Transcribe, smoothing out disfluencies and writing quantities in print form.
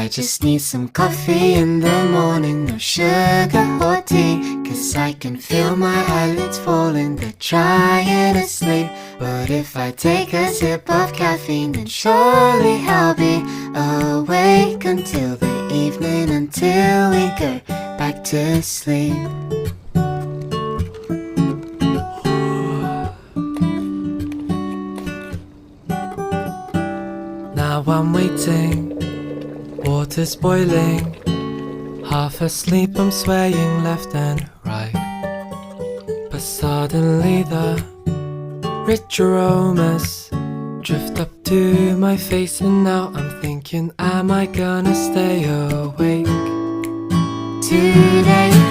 I just need some coffee in the morning, no sugar or tea, 'cause I can feel my eyelids falling, they're trying to sleep. But if I take a sip of caffeine, then surely I'll be awake until the evening, until we go back to sleep. Now I'm waiting, water's boiling, half asleep I'm swaying left and right. But suddenly the rich aromas drift up to my face, and now I'm thinking, am I gonna stay awake Today